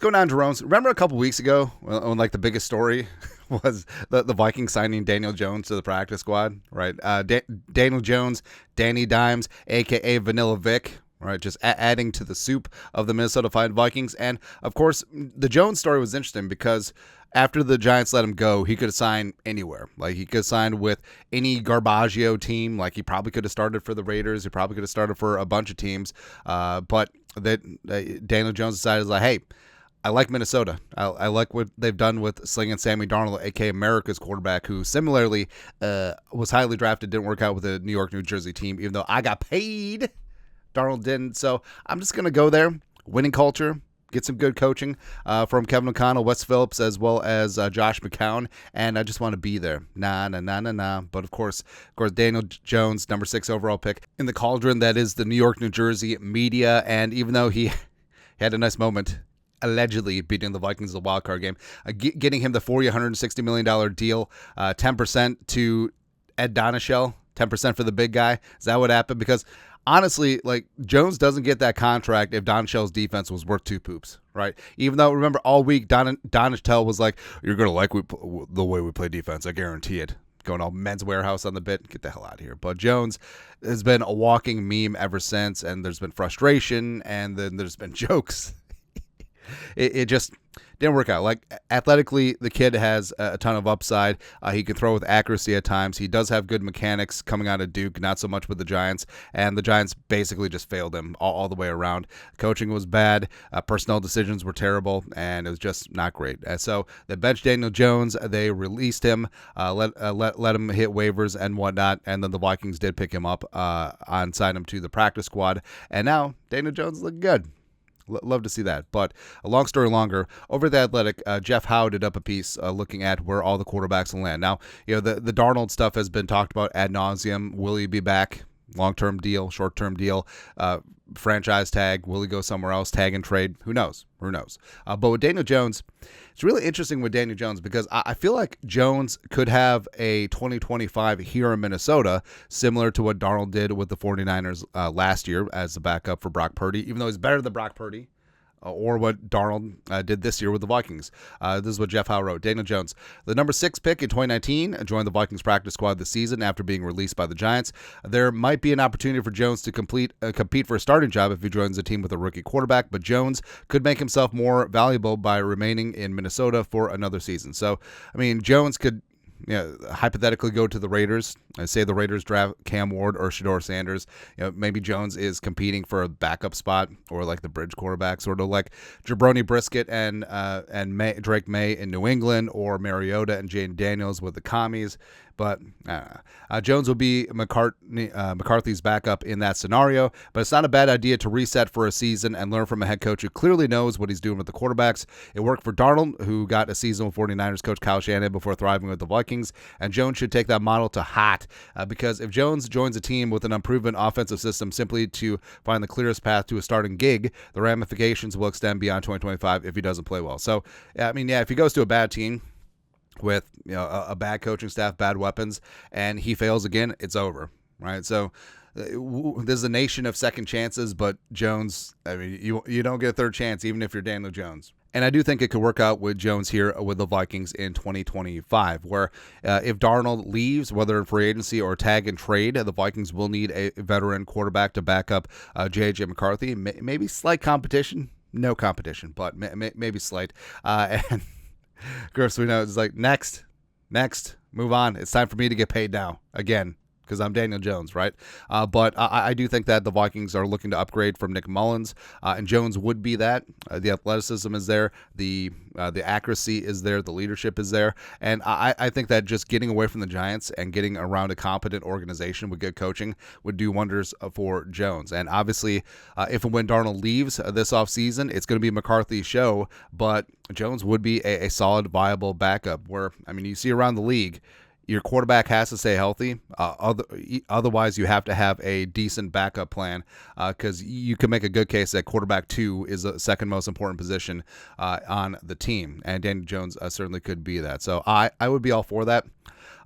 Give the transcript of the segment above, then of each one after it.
going on, Jerome's. Remember a couple weeks ago when like the biggest story was the Vikings signing Daniel Jones to the practice squad, right? Daniel Jones, Danny Dimes, a.k.a. Vanilla Vic, right? Just adding to the soup of the Minnesota Vikings. And, of course, the Jones story was interesting because after the Giants let him go, he could have signed anywhere. Like, he could have signed with any Garbaggio team. Like, he probably could have started for the Raiders. He probably could have started for a bunch of teams. But Daniel Jones decided, like, hey, I like Minnesota. I like what they've done with slinging Sammy Darnold, a.k.a. America's quarterback, who similarly was highly drafted, didn't work out with the New York, New Jersey team, even though I got paid. Darnold didn't. So I'm just going to go there. Winning culture. Get some good coaching from Kevin O'Connell, Wes Phillips, as well as Josh McCown, and I just want to be there. Nah. But of course, Daniel Jones, number 6 overall pick in the cauldron that is the New York, New Jersey media, and even though he had a nice moment, allegedly beating the Vikings in the wild card game, getting him the $160 million deal, 10% to Ed Donashell, 10% for the big guy. Is that what happened? Because honestly, like, Jones doesn't get that contract if Donashell's defense was worth 2 poops, right? Even though, remember, all week Donashell was like, you're going to like the way we play defense, I guarantee it. Going all Men's Warehouse on the bit, get the hell out of here. But Jones has been a walking meme ever since, and there's been frustration, and then there's been jokes. It just didn't work out. Like, athletically, the kid has a ton of upside. He can throw with accuracy at times. He does have good mechanics coming out of Duke, not so much with the Giants. And the Giants basically just failed him all the way around. Coaching was bad. Personnel decisions were terrible, and it was just not great. So they benched Daniel Jones. They released him, let him hit waivers and whatnot. And then the Vikings did pick him up and sign him to the practice squad. And now Daniel Jones is looking good. Love to see that. But a long story longer, over at The Athletic, Jeff Howe did up a piece looking at where all the quarterbacks will land. Now, you know, the Darnold stuff has been talked about ad nauseum. Will he be back? Long-term deal, short-term deal, franchise tag. Will he go somewhere else? Tag and trade? Who knows? But with Daniel Jones, it's really interesting with Daniel Jones because I feel like Jones could have a 2025 here in Minnesota, similar to what Darnold did with the 49ers last year as a backup for Brock Purdy, even though he's better than Brock Purdy. Or what Darnold did this year with the Vikings. This is what Jeff Howe wrote. Daniel Jones, the number 6 pick in 2019, joined the Vikings practice squad this season after being released by the Giants. There might be an opportunity for Jones to compete for a starting job if he joins a team with a rookie quarterback, but Jones could make himself more valuable by remaining in Minnesota for another season. So, I mean, Jones could hypothetically go to the Raiders. I say the Raiders draft Cam Ward or Shedeur Sanders. Maybe Jones is competing for a backup spot or like the bridge quarterback, sort of like Jabroni Brisket and Drake May in New England, or Mariota and Jaden Daniels with the Commies. But Jones will be McCarthy's backup in that scenario. But it's not a bad idea to reset for a season and learn from a head coach who clearly knows what he's doing with the quarterbacks. It worked for Darnold, who got a season with 49ers coach Kyle Shanahan before thriving with the Vikings. And Jones should take that model to heart because if Jones joins a team with an unproven offensive system simply to find the clearest path to a starting gig, the ramifications will extend beyond 2025 if he doesn't play well. So, I mean, if he goes to a bad team with a bad coaching staff, bad weapons, and he fails again, it's over, right? So there's a nation of second chances, but Jones, I mean, you don't get a third chance even if you're Daniel Jones. And I do think it could work out with Jones here with the Vikings in 2025, where if Darnold leaves, whether in free agency or tag and trade, the Vikings will need a veteran quarterback to back up JJ McCarthy. Maybe slight competition, no competition, but maybe slight. And of course, we know it's like next, move on. It's time for me to get paid now again, because I'm Daniel Jones, right? But I do think that the Vikings are looking to upgrade from Nick Mullins, and Jones would be that. The athleticism is there, the accuracy is there, the leadership is there, and I think that just getting away from the Giants and getting around a competent organization with good coaching would do wonders for Jones. And obviously, if and when Darnold leaves this offseason, it's going to be McCarthy's show, but Jones would be a solid, viable backup where, I mean, you see around the league, your quarterback has to stay healthy. Otherwise, you have to have a decent backup plan because you can make a good case that quarterback 2 is the second most important position on the team. And Daniel Jones certainly could be that. So I would be all for that.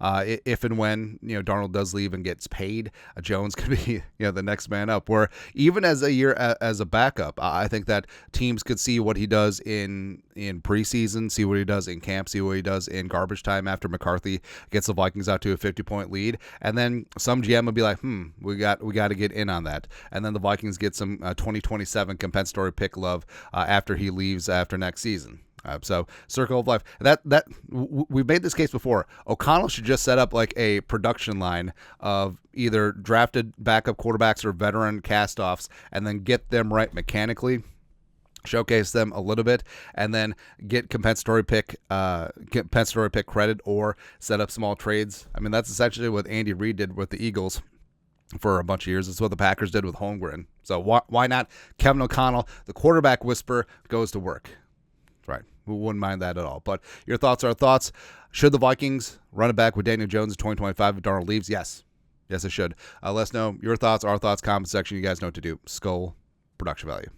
If and when Darnold does leave and gets paid, Jones could be the next man up. Where even as a backup, I think that teams could see what he does in preseason, see what he does in camp, see what he does in garbage time after McCarthy gets the Vikings out to a 50-point lead, and then some GM will be like, we got to get in on that, and then the Vikings get some 2027 compensatory pick love after he leaves after next season. So circle of life. That we've made this case before. O'Connell should just set up like a production line of either drafted backup quarterbacks or veteran castoffs, and then get them right mechanically, showcase them a little bit, and then get compensatory pick credit or set up small trades. I mean, that's essentially what Andy Reid did with the Eagles for a bunch of years. It's what the Packers did with Holmgren. So why not? Kevin O'Connell, the quarterback whisperer, goes to work. Right. We wouldn't mind that at all. But your thoughts are thoughts. Should the Vikings run it back with Daniel Jones in 2025 if Darnold leaves? Yes. Yes, it should. Let us know your thoughts, our thoughts, comment section. You guys know what to do. Skull production value.